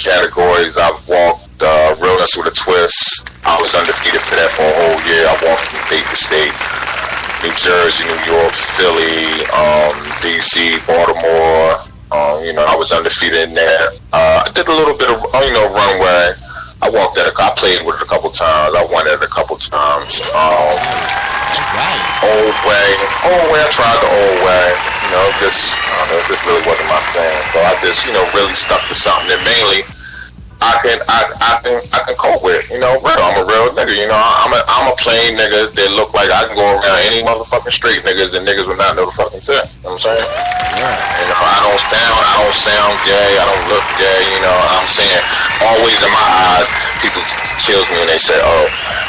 categories. I've walked Realness with a Twist. I was undefeated for that for a whole year. I walked from state to state. New Jersey, New York, Philly, DC, Baltimore. I was undefeated in there. I did a little bit of, runway. I walked at I played with it a couple times. I won it a couple times. Old way. I tried the old way. Just really wasn't my thing. So I just, really stuck to something that mainly I can cope with. Real. I'm a real nigga. I'm a plain nigga that look like I can go around any motherfucking street niggas and niggas will not know the fucking tip. You know what I'm saying? Yeah. I don't sound gay. I don't look gay. I'm saying always in my eyes, people kills me when they say, "Oh,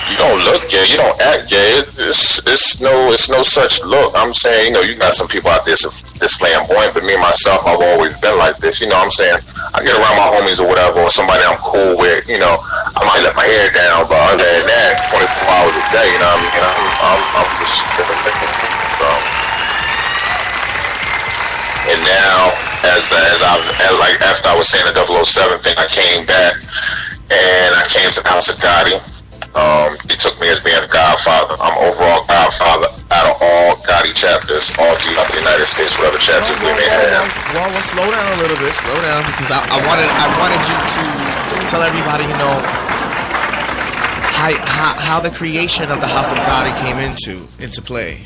you don't look gay. You don't act gay." It's no such look. I'm saying, you got some people out there that's flamboyant, but me myself, I've always been like this. You know what I'm saying? I get around my homies or whatever, or somebody I'm cool with, I might let my hair down, but other than that, 24 hours a day, I'm just so. And now, after I was saying the 007 thing, I came back, and I came to the House of Gotti. They took me as being a godfather. I'm overall godfather out of all Gotti chapters, all throughout the United States, whatever chapters we may have. Well, slow down a little bit, because I wanted you to tell everybody, how the creation of the House of Gotti came into play.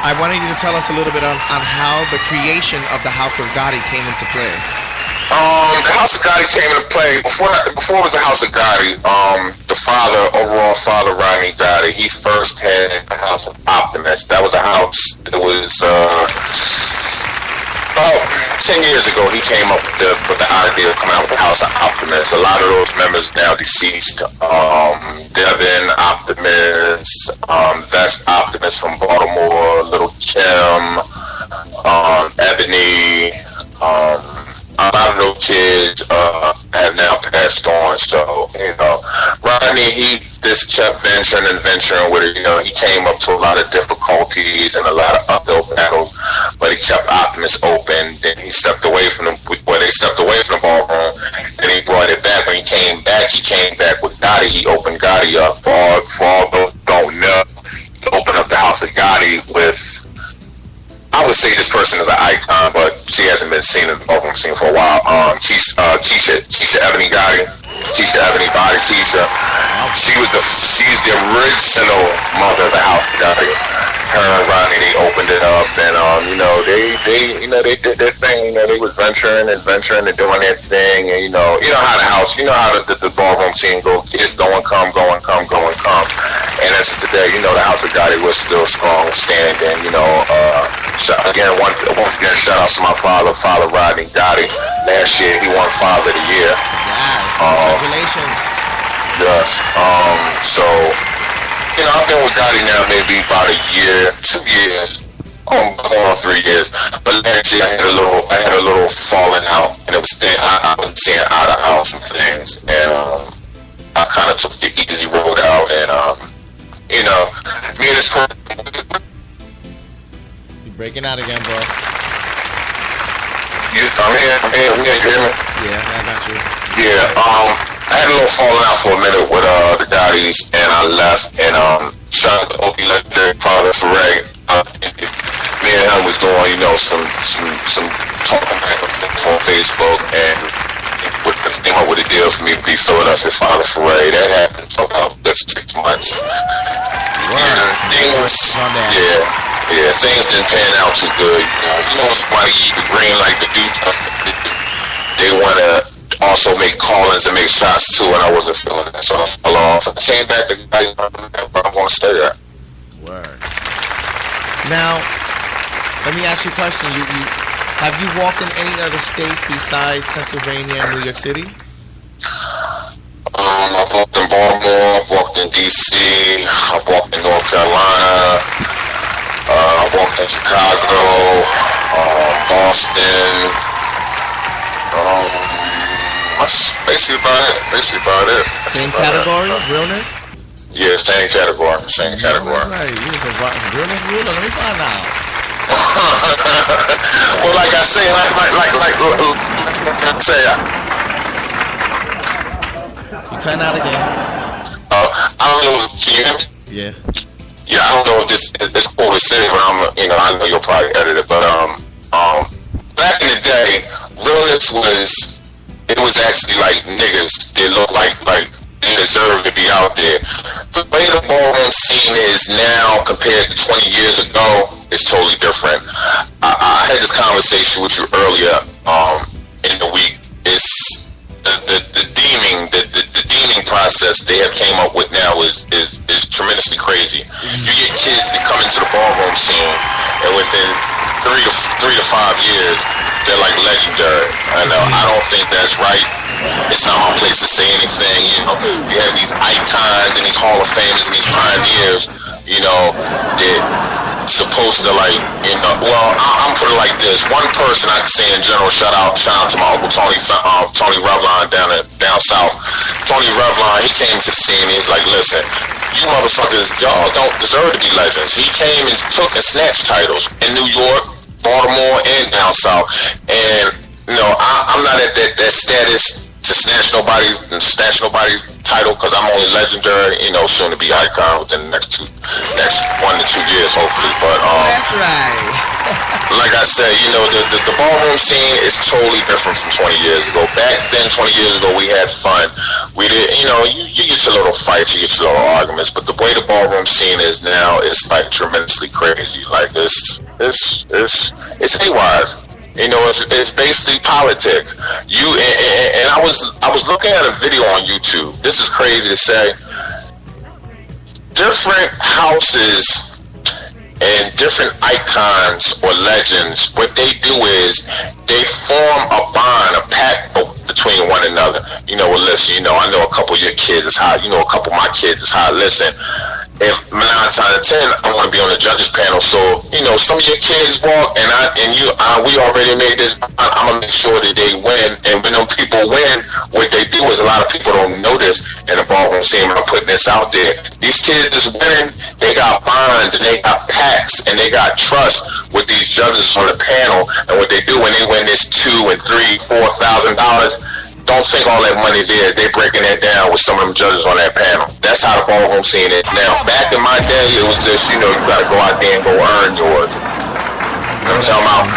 I wanted you to tell us a little bit on how the creation of the House of Gotti came into play. The House of Gotti came into play before it was the House of Gotti. The overall father, Rodney Gotti, he first had the House of Optimists. That was a house that was about 10 years ago. He came up with the idea of coming out with the House of Optimists. A lot of those members now deceased. Devin Optimist, Best Optimist from Baltimore, Little Kim, Ebony. A lot of those kids have now passed on. So, Rodney, he just kept venturing with it. He came up to a lot of difficulties and a lot of uphill battles, but he kept Optimus open. Then he stepped away from they stepped away from the ballroom, and he brought it back. When he came back with Gotti. He opened Gotti up. For all those who don't know, he opened up the House of Gotti with, I would say this person is an icon, but she hasn't been seen in the ballroom scene for a while. Keisha Ebony Gotti. Keisha Ebony Gotti. Keisha. She's the original mother of the House of Gotti. Her and Ronnie, they opened it up, and they did their thing. They was venturing and doing their thing, and you know how the house, how the ballroom scene goes. Kids going, come. And as of today, the House of Gotti was still strong, standing. Once again, shout out to my father, Rodney Gotti. Last year, he won Father of the Year. Nice. Congratulations. Yes. So, I've been with Gotti now maybe about a year, 2 years, going on 3 years. But last year I had a little falling out, and it was I was staying out of house and things, and I kind of took the easy road out, and me and this person. You're breaking out again, bro. I'm here. You hear me? Yeah, I got you. Yeah. I had a little falling out for a minute with the Gottis, and I left, and shout out to LegendaryGodfather Andre. Me and him was doing, some talking back and forth on Facebook, and came up with a deal for me to be filling us as Father Foray. That happened for about 6 months. Things didn't pan out too good. Somebody eat the green like the dude. They want to also make call-ins and make shots too, and I wasn't feeling that, so I fell off. I came back to guys, but I'm going to stay there. Word. Now, let me ask you a question. Have you walked in any other states besides Pennsylvania and New York City? I've walked in Baltimore, I've walked in DC, I've walked in North Carolina, I've walked in Chicago, Boston. That's basically about it. Same categories, realness? Yeah, same category. That's right. You was a realness ruler. Let me find out. Well, like I say, like I say, You cutting out again? I don't know. Can you hear me? Yeah. Yeah, I don't know if this is cool to say, but I know you'll probably edit it. But back in the day, realness was actually like niggas. They look like they deserve to be out there. The way the ballroom scene is now compared to 20 years ago is totally different. I had this conversation with you earlier in the week. It's the deeming process they have came up with now is tremendously crazy. You get kids that come into the ballroom scene, and within 3 to 5 years, they're like legendary. I don't think that's right. It's not my place to say anything. You have these icons and these Hall of Famers and these pioneers, that supposed to well, I'm put it like this. One person I can say in general, shout out to my uncle Tony Revlon down south. Tony Revlon, he came to the scene. He's like, listen, you motherfuckers, y'all don't deserve to be legends. He came and took and snatched titles in New York, Baltimore, and down south. And I'm not at that status to snatch nobody's title, because I'm only legendary, soon to be icon within the next 1 to 2 years, hopefully. But that's right. Like I said, the ballroom scene is totally different from 20 years ago. Back then, 20 years ago, we had fun. We did, you get your little fights, you get your little arguments, but the way the ballroom scene is now, it's like tremendously crazy. Like it's haywire. It's basically politics. And I was looking at a video on YouTube. This is crazy to say. Different houses and different icons or legends, what they do is they form a bond, a pact between one another. Well, listen, I know a couple of your kids is hot. A couple of my kids is hot. Listen, if 9 times out of 10, I want to be on the judges panel. So, some of your kids walk, we already made this. I'm gonna make sure that they win. And when them people win, what they do is a lot of people don't know this in the ballroom scene. When I'm putting this out there, these kids is winning. They got bonds and they got pacts and they got trust with these judges on the panel. And what they do when they win this $2,000 and $3,000, $4,000. Don't think all that money's there. They breaking that down with some of them judges on that panel. That's how the ballroom scene is now. Back in my day, it was just, you gotta go out there and go earn yours. You know what I'm talking about?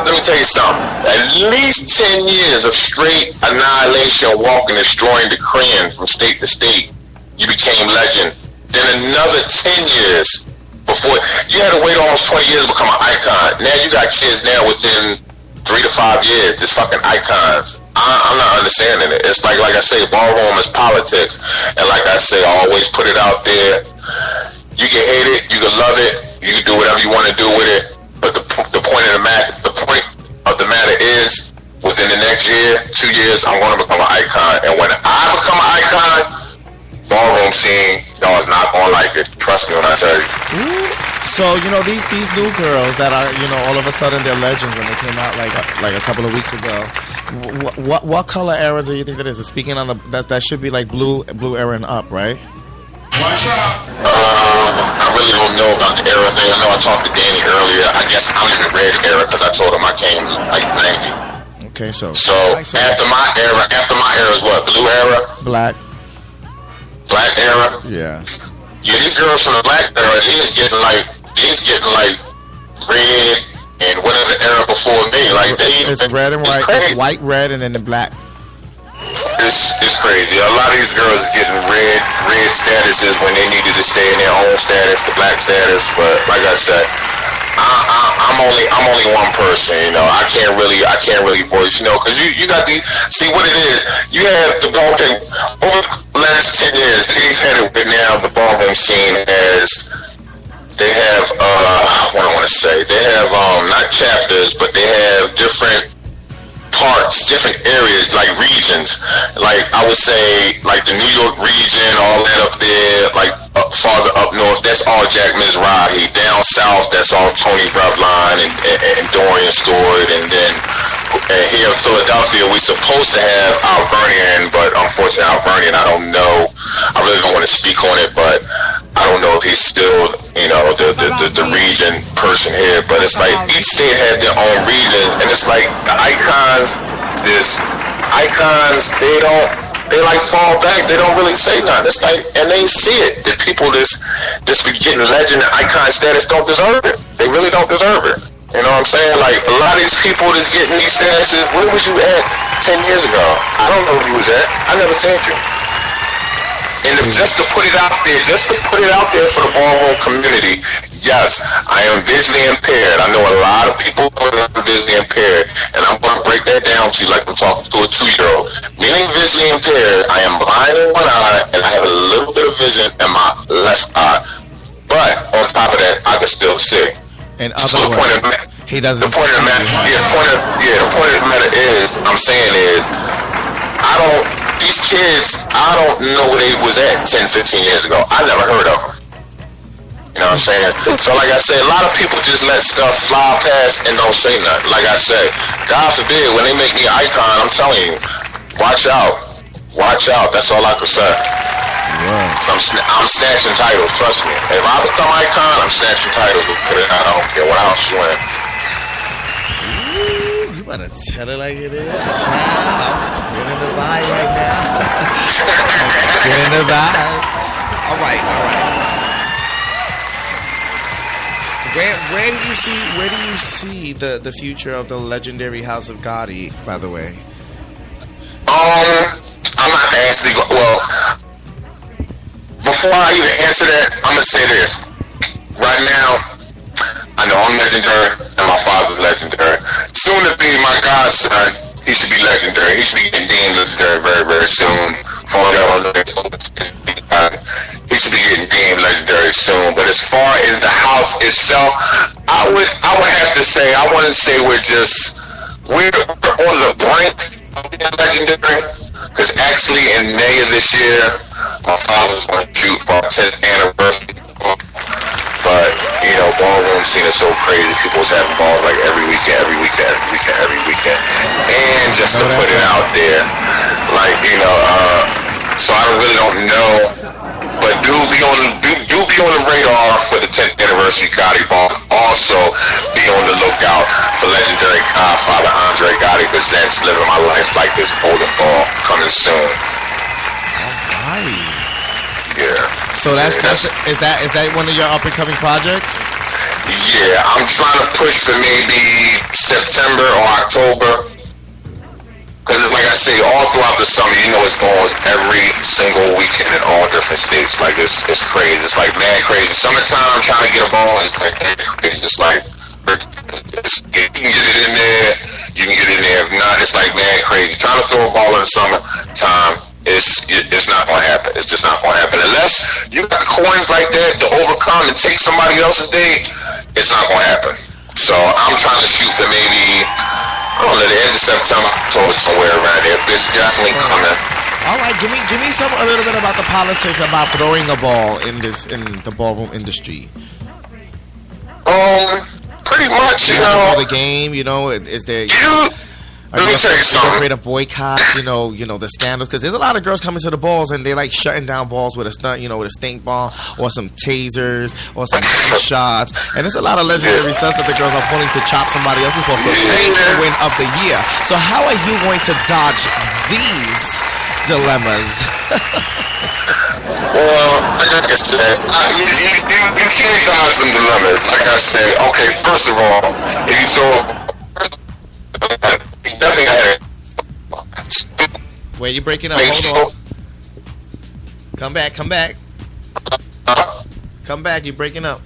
Let me tell you something. At least 10 years of straight annihilation, walking, destroying the Korean from state to state, you became legend. Then another 10 years before, you had to wait almost 20 years to become an icon. Now you got kids now within 3 to 5 years, just fucking icons. I'm not understanding it. It's like I say, ballroom is politics. And like I say, I always put it out there. You can hate it, you can love it, you can do whatever you want to do with it. But the point of the matter is, within the next year, 2 years, I'm going to become an icon. And when I become an icon, ballroom scene, y'all is not going to like it. Trust me when I tell you. So these new girls that are all of a sudden they're legends when they came out like a couple of weeks ago. What color era do you think that is? Speaking on that should be like blue era and up, right? Watch out. I really don't know about the era thing. I know I talked to Danny earlier. I guess I'm in the red era because I told him I came like 90. Okay, so after my era is what? Blue era? Black era? Yeah. Yeah, these girls from the black era, these getting like red and whatever era before me. Like it's red and white. It's white, red, and then the black. It's crazy. A lot of these girls are getting red statuses when they needed to stay in their own status, the black status. But like I said, I'm only one person. I can't really voice. Because you got the see what it is. You have the ballroom over the last 10 years. They've had it with now the ballroom scene as they have what I want to say. They have not chapters, but they have different parts, different areas, like regions. Like I would say, like the New York region, all that up there, like farther up north, that's all Jack Mizrahi. Down south, that's all Tony Revlon and Dorian Stewart. And then here in Philadelphia, we're supposed to have Alvernian, but unfortunately Alvernian, I don't know. I really don't want to speak on it, but I don't know if he's still, the region person here, but it's like each state had their own regions, and it's like the icons, they like fall back. They don't really say nothing. It's like, and they see it. The people just be getting legend and icon status don't deserve it. They really don't deserve it. You know what I'm saying? Like, a lot of these people that's getting these statuses, where was you at 10 years ago? I don't know where you was at. I never seen you. And just to put it out there for the ballroom community, yes, I am visually impaired. I know a lot of people who are visually impaired, and I'm going to break that down to you like I'm talking to a 2-year-old. Meaning visually impaired, I am blind in one eye, and I have a little bit of vision in my left eye. But on top of that, I can still see. In other words, he doesn't. The point of the matter is, I'm saying is, these kids, I don't know where they was at 10, 15 years ago. I never heard of them. You know what I'm saying? So like I said, a lot of people just let stuff fly past and don't say nothing. Like I said, God forbid, when they make me an icon, I'm telling you, watch out. Watch out. That's all I can say. Wow. I'm snatching titles, trust me. If I become icon, I'm snatching titles. I don't care what house you in. Ooh, you better tell it like it is, child. I'm feeling the vibe right now. Feeling the vibe. All right. Where do you see the future of the legendary House of Gotti, by the way? I'm not actually before I even answer that, I'm gonna say this. Right now, I know I'm legendary and my father's legendary. Soon to be my godson, he should be legendary. He should be getting deemed legendary very, very soon. He should be getting deemed legendary soon. But as far as the house itself, I would have to say, I wouldn't say we're on the brink of being legendary. Because actually in May of this year, my father was going to shoot for our 10th anniversary. But, ballroom scene is so crazy. People was having balls like every weekend. And just to put it out there, like, so I really don't know. But do be on the radar for the 10th anniversary Gotti Ball. Also be on the lookout for legendary Godfather Andre Gotti presents Living My Life Like This Golden Ball coming soon. Alright. Yeah. So is that one of your up and coming projects? Yeah, I'm trying to push for maybe September or October. Because like I say, all throughout the summer, it's going on every single weekend in all different states. Like, it's crazy. It's like mad crazy. Summertime, trying to get a ball, it's like mad crazy. It's like, you can get it in there, you can get it in there. If not, it's like mad crazy. Trying to throw a ball in the summertime, it's not going to happen. It's just not going to happen. Unless you got the coins like that to overcome and take somebody else's day, it's not going to happen. So I'm trying to shoot for maybe, I don't know, the end of September, October, somewhere around there. It's definitely coming. All right, give me a little bit about the politics about throwing a ball in the ballroom industry. Pretty much, the game, is there? Let me tell you something. Afraid of boycotts, the scandals, because there's a lot of girls coming to the balls and they like shutting down balls with a stunt, with a stink ball or some tasers or some shots, and there's a lot of legendary stunts that the girls are pulling to chop somebody else's ball. So they can win of the year. So how are you going to dodge these dilemmas? Well, like I said, you can't dodge some dilemmas. Like I said, okay, first of all, if you throw definitely got it. Wait, you breaking up? Hold on. Come back. Come back. You breaking up?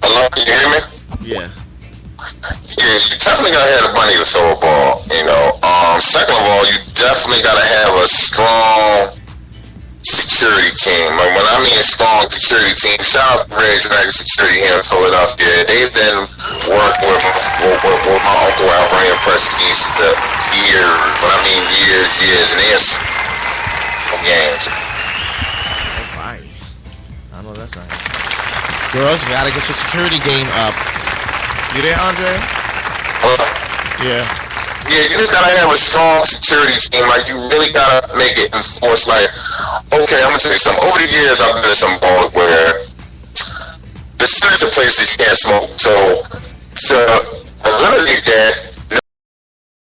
Hello, can you hear me? Yeah. Yeah, you definitely gotta have the money to throw a ball. Second of all, you definitely gotta have a strong security team. Like, when I mean strong security team, shout out to Red Dragon Security here in Philadelphia. They've been working with my uncle Alvarian Prestige for years. When I mean years, and they have games. Right. I know that's right. Girls, you gotta get your security game up. You there, Andre? Yeah. Yeah, you just gotta have a strong security team. Like, you really gotta make it enforced. Like, okay, I'm gonna tell you something. Over the years, I've been in some balls where it's a place that you can't smoke. So eliminate that.